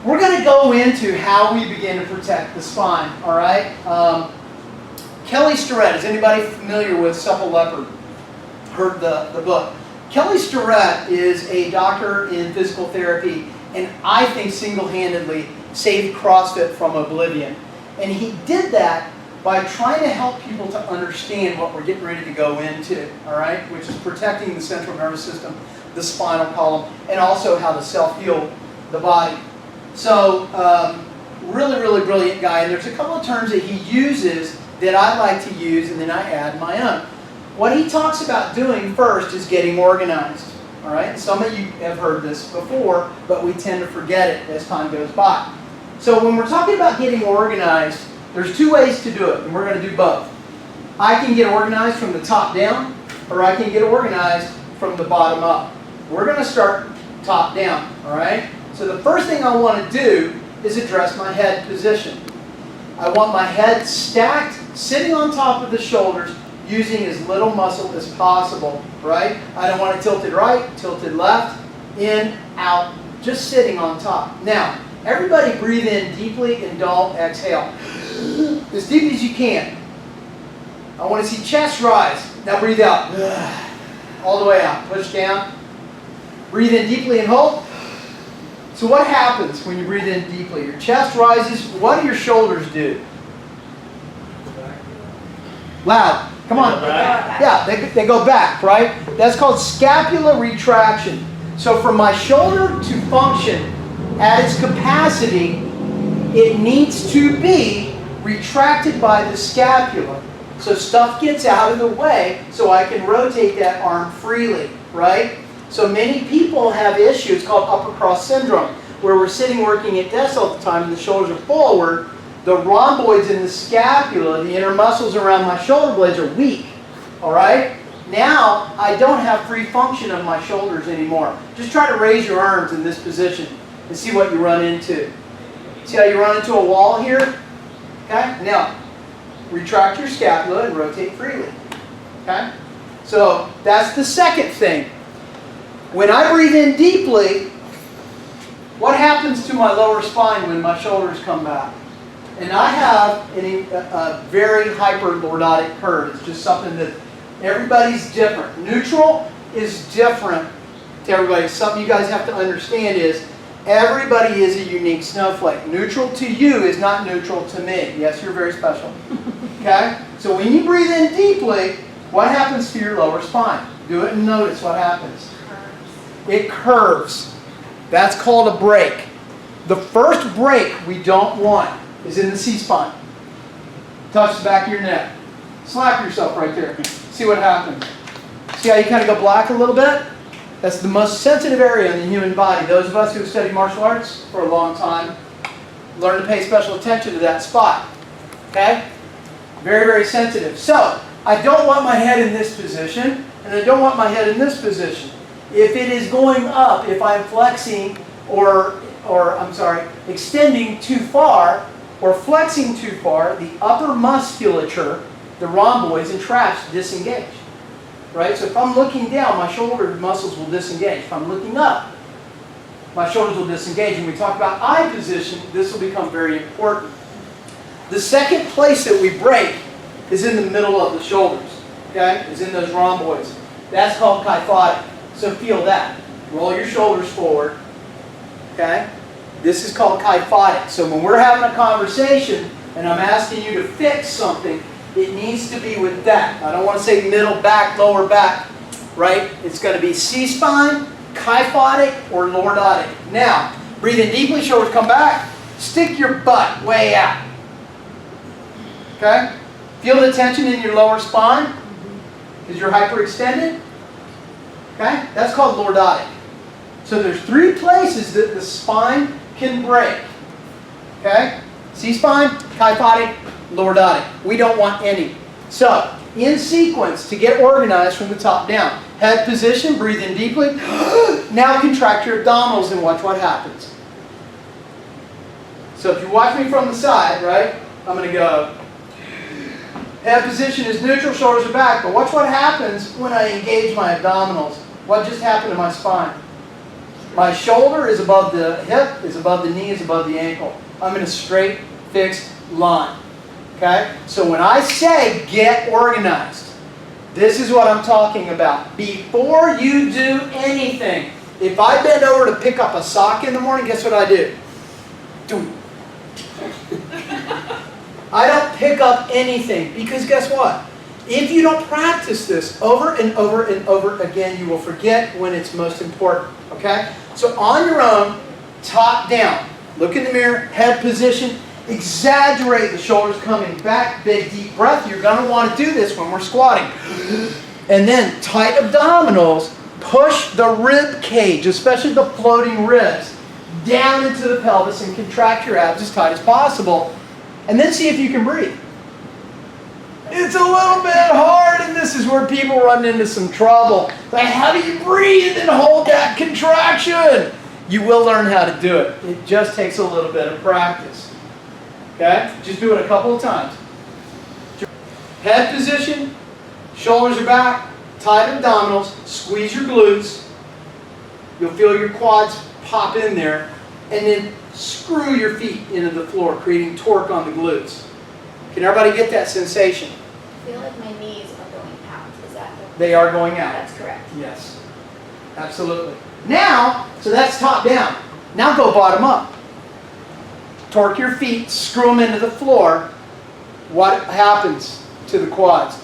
we're going to go into how we begin to protect the spine, all right? Kelly Starrett, is anybody familiar with Supple Leopard? Heard the book? Kelly Starrett is a doctor in physical therapy, and I think single-handedly saved CrossFit from oblivion. And he did that by trying to help people to understand what we're getting ready to go into, all right? Which is protecting the central nervous system, the spinal column, and also how to self-heal the body. So, really, really brilliant guy. And there's a couple of terms that he uses that I like to use, and then I add my own. What he talks about doing first is getting organized, all right? Some of you have heard this before, but we tend to forget it as time goes by. So when we're talking about getting organized, there's two ways to do it, and we're going to do both. I can get organized from the top down, or I can get organized from the bottom up. We're going to start top down, all right? So the first thing I want to do is address my head position. I want my head stacked, sitting on top of the shoulders, using as little muscle as possible, right? I don't want it tilted right, tilted left, in, out, just sitting on top. Now, everybody breathe in deeply and don't exhale. As deep as you can. I want to see chest rise. Now breathe out. All the way out. Push down. Breathe in deeply and hold. So what happens when you breathe in deeply? Your chest rises. What do your shoulders do? Loud. Come on. Yeah, they go back, right? That's called scapular retraction. So for my shoulder to function at its capacity, it needs to be retracted by the scapula. So stuff gets out of the way so I can rotate that arm freely, right? So many people have issues called upper cross syndrome, where we're sitting working at desk all the time and the shoulders are forward. The rhomboids in the scapula, the inner muscles around my shoulder blades, are weak, all right? Now, I don't have free function of my shoulders anymore. Just try to raise your arms in this position and see what you run into. See how you run into a wall here? Okay? Now, retract your scapula and rotate freely. Okay? So, that's the second thing. When I breathe in deeply, what happens to my lower spine when my shoulders come back? And I have a very hyperlordotic curve. It's just something that everybody's different. Neutral is different to everybody. Something you guys have to understand is everybody is a unique snowflake. Neutral to you is not neutral to me. Yes, you're very special. Okay? So when you breathe in deeply, what happens to your lower spine? Do it and notice what happens. It curves. That's called a break. The first break we don't want is in the C-spine. Touch the back of your neck. Slap yourself right there. See what happens. See how you kind of go black a little bit? That's the most sensitive area in the human body. Those of us who have studied martial arts for a long time learn to pay special attention to that spot. Okay? Very, very sensitive. So, I don't want my head in this position, and I don't want my head in this position. If it is going up, if I'm flexing extending too far or flexing too far, the upper musculature, the rhomboids and traps, disengage. Right? So if I'm looking down, my shoulder muscles will disengage. If I'm looking up, my shoulders will disengage. When we talk about eye position, this will become very important. The second place that we break is in the middle of the shoulders. Okay? Is in those rhomboids. That's called kyphotic. So feel that. Roll your shoulders forward. Okay? This is called kyphotic. So when we're having a conversation and I'm asking you to fix something, it needs to be with that. I don't want to say middle back, lower back, right? It's going to be C-spine, kyphotic, or lordotic. Now, breathe in deeply, shoulders come back. Stick your butt way out. Okay? Feel the tension in your lower spine because you're hyperextended. Okay? That's called lordotic. So there's three places that the spine can break. Okay? C-spine, kyphotic, lordotic. We don't want any. So, in sequence, to get organized from the top down. Head position, breathe in deeply. Now contract your abdominals and watch what happens. So if you watch me from the side, right, I'm going to go. Head position is neutral, shoulders are back. But watch what happens when I engage my abdominals. What just happened to my spine? My shoulder is above the hip, is above the knee, is above the ankle. I'm in a straight, fixed line. Okay? So when I say get organized, this is what I'm talking about. Before you do anything, if I bend over to pick up a sock in the morning, guess what I do? I don't pick up anything, because guess what? If you don't practice this over and over and over again, you will forget when it's most important. Okay? So on your own, top down. Look in the mirror, head position. Exaggerate the shoulders coming back. Big deep breath. You're going to want to do this when we're squatting. And then tight abdominals. Push the rib cage, especially the floating ribs, down into the pelvis and contract your abs as tight as possible. And then see if you can breathe. It's a little bit hard, and this is where people run into some trouble. Like, how do you breathe and hold that contraction? You will learn how to do it. It just takes a little bit of practice. Okay? Just do it a couple of times. Head position, shoulders are back, tight abdominals, squeeze your glutes. You'll feel your quads pop in there, and then screw your feet into the floor, creating torque on the glutes. Can everybody get that sensation? I feel like my knees are going out. Is that the... They are going out. That's correct. Yes. Absolutely. Now, so that's top down. Now go bottom up. Torque your feet, screw them into the floor. What happens to the quads?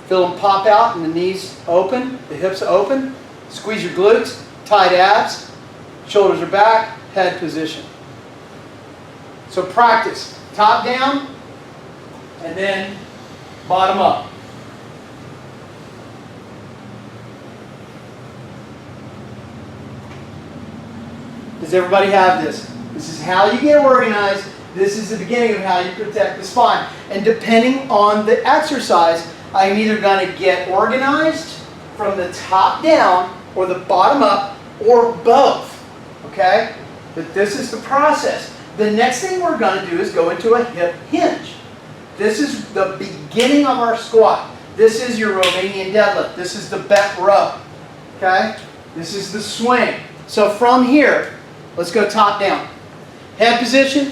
Feel them pop out and the knees open, the hips open. Squeeze your glutes, tight abs, shoulders are back, head position. So practice. Top down, and then bottom up. Does everybody have this? This is how you get organized. This is the beginning of how you protect the spine. And depending on the exercise, I'm either going to get organized from the top down or the bottom up or both. Okay? But this is the process. The next thing we're going to do is go into a hip hinge. This is the beginning of our squat. This is your Romanian deadlift. This is the bent row. Okay? This is the swing. So from here, let's go top down. Head position,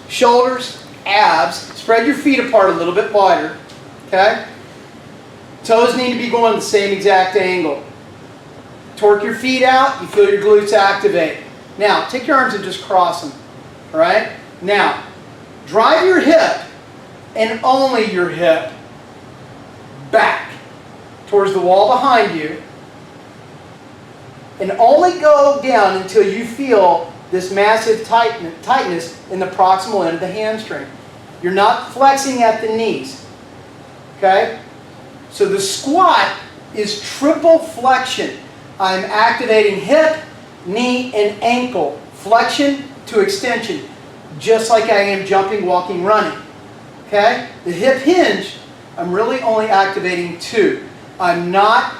shoulders, abs. Spread your feet apart a little bit wider. Okay? Toes need to be going the same exact angle. Torque your feet out. You feel your glutes activate. Now, take your arms and just cross them. All right? Now, drive your hip and only your hip back towards the wall behind you, and only go down until you feel this massive tightness in the proximal end of the hamstring. You're not flexing at the knees. Okay? So the squat is triple flexion. I'm activating hip, knee, and ankle. Flexion to extension, just like I am jumping, walking, running. Okay? The hip hinge, I'm really only activating two. I am not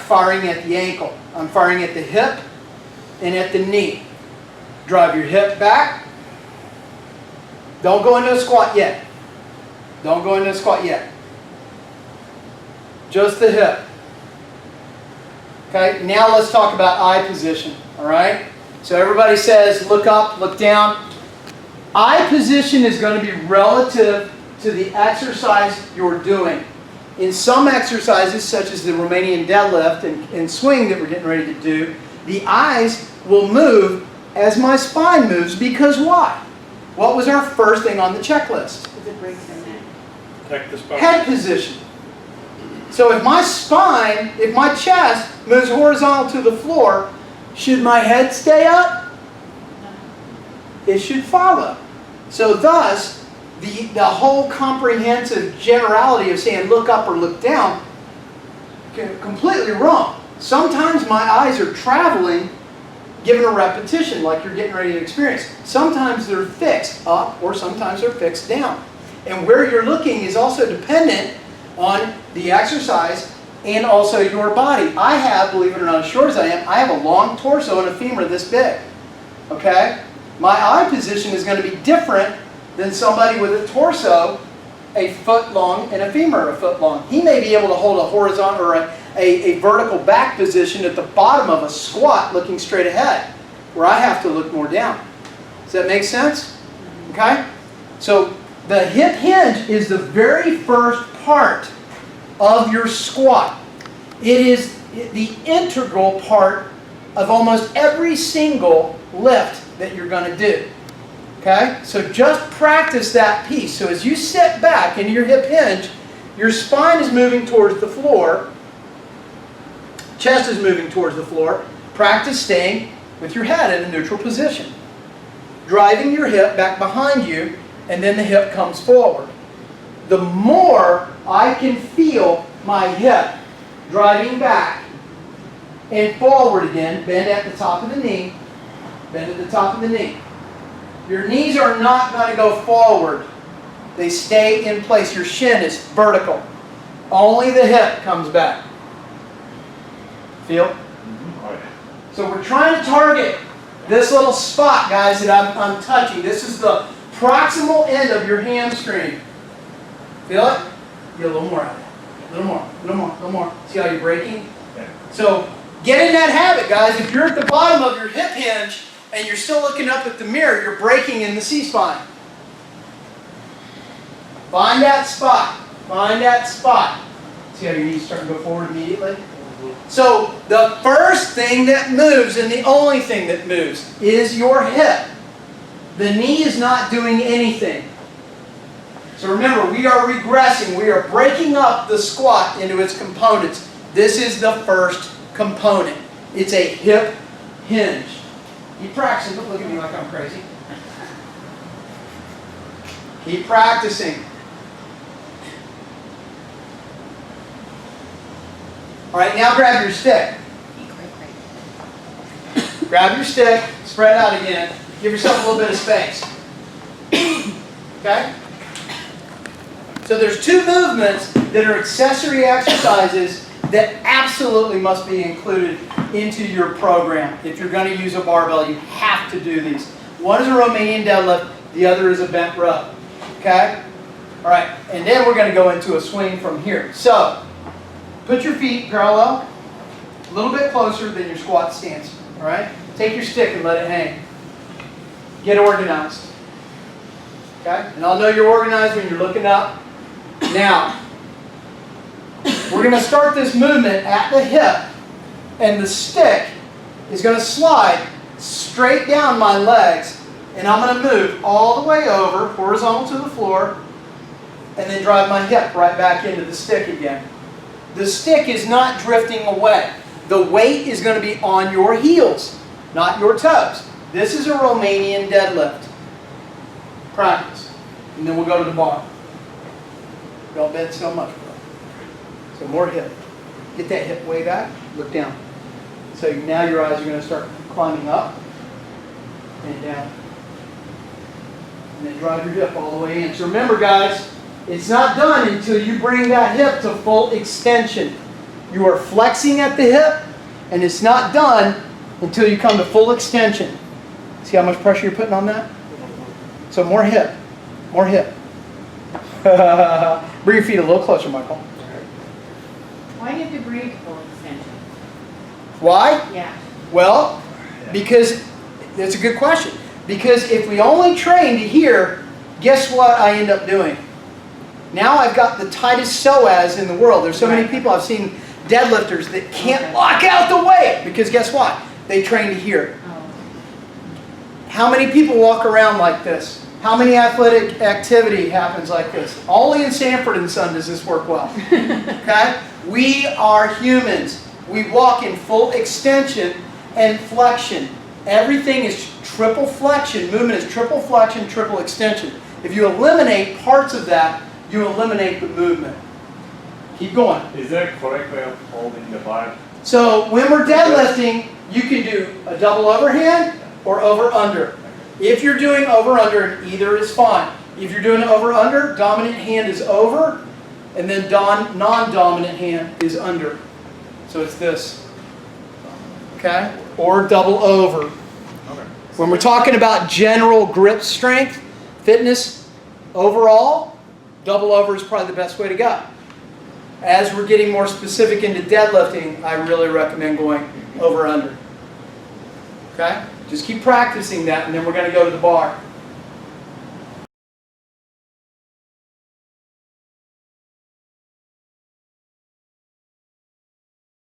firing at the ankle. I'm firing at the hip and at the knee. Drive your hip back. Don't go into a squat yet. Don't go into a squat yet. Just the hip. Okay, now let's talk about eye position. All right? So everybody says look up, look down. Eye position is going to be relative to the exercise you're doing. In some exercises, such as the Romanian deadlift and swing that we're getting ready to do, the eyes will move as my spine moves, because why? What was our first thing on the checklist? It breaks your neck. Protect the spine. Head position. So if my spine, if my chest moves horizontal to the floor, should my head stay up? It should follow. So thus, the whole comprehensive generality of saying look up or look down, completely wrong. Sometimes my eyes are traveling given a repetition like you're getting ready to experience. Sometimes they're fixed up or sometimes they're fixed down. And where you're looking is also dependent on the exercise and also your body. I have, believe it or not, as short as I am, I have a long torso and a femur this big. Okay? My eye position is going to be different than somebody with a torso a foot long and a femur a foot long. He may be able to hold a horizontal or a vertical back position at the bottom of a squat looking straight ahead, where I have to look more down. Does that make sense? Okay? So the hip hinge is the very first part of your squat. It is the integral part of almost every single lift that you're going to do. Okay? So just practice that piece. So as you sit back into your hip hinge, your spine is moving towards the floor. Chest is moving towards the floor. Practice staying with your head in a neutral position. Driving your hip back behind you, and then the hip comes forward. The more I can feel my hip driving back and forward again, bend at the top of the knee, bend at the top of the knee. Your knees are not going to go forward. They stay in place. Your shin is vertical. Only the hip comes back. Feel? So we're trying to target this little spot, guys, that I'm touching. This is the proximal end of your hamstring. Feel it? Get a little more out of it. A little more, a little more, a little more. See how you're breaking? Yeah. So get in that habit, guys. If you're at the bottom of your hip hinge and you're still looking up at the mirror, you're breaking in the C-spine. Find that spot. Find that spot. See how your knees start to go forward immediately? So the first thing that moves and the only thing that moves is your hip. The knee is not doing anything. So remember, we are regressing. We are breaking up the squat into its components. This is the first component. It's a hip hinge. Keep practicing. Don't look at me like I'm crazy. Keep practicing. All right, now grab your stick. Grab your stick, spread out again. Give yourself a little bit of space. Okay? So there's two movements that are accessory exercises that absolutely must be included into your program. If you're going to use a barbell, you have to do these. One is a Romanian deadlift, the other is a bent row. Okay? All right, and then we're going to go into a swing from here. So, put your feet parallel, a little bit closer than your squat stance. All right? Take your stick and let it hang. Get organized. Okay? And I'll know you're organized when you're looking up. Now, we're going to start this movement at the hip, and the stick is going to slide straight down my legs, and I'm going to move all the way over, horizontal to the floor, and then drive my hip right back into the stick again. The stick is not drifting away. The weight is going to be on your heels, not your toes. This is a Romanian deadlift. Practice. And then we'll go to the bar. Don't bend so much, bro. So more hip. Get that hip way back. Look down. So now your eyes are going to start climbing up and down. And then drive your hip all the way in. So remember, guys, it's not done until you bring that hip to full extension. You are flexing at the hip, and it's not done until you come to full extension. See how much pressure you're putting on that? So more hip. More hip. Bring your feet a little closer, Michael. Why do you have to bring it to full extension? Why? Yeah. Well, because, that's a good question. Because if we only train to here, guess what I end up doing? Now I've got the tightest psoas in the world. There's so many people I've seen, deadlifters, that can't lock out the weight. Because guess what? They train to here. How many people walk around like this? How many athletic activity happens like this? Only in Sanford and Son does this work well. Okay? We are humans. We walk in full extension and flexion. Everything is triple flexion. Movement is triple flexion, triple extension. If you eliminate parts of that, you eliminate the movement. Keep going. Is there a correct way of holding the bar? So when we're deadlifting, you can do a double overhand or over-under. If you're doing over-under, either is fine. If you're doing over-under, dominant hand is over, and then non-dominant hand is under. So it's this. Okay? Or double over. Okay. When we're talking about general grip strength, fitness, overall, double over is probably the best way to go. As we're getting more specific into deadlifting, I really recommend going over under. Okay? Just keep practicing that, and then we're going to go to the bar.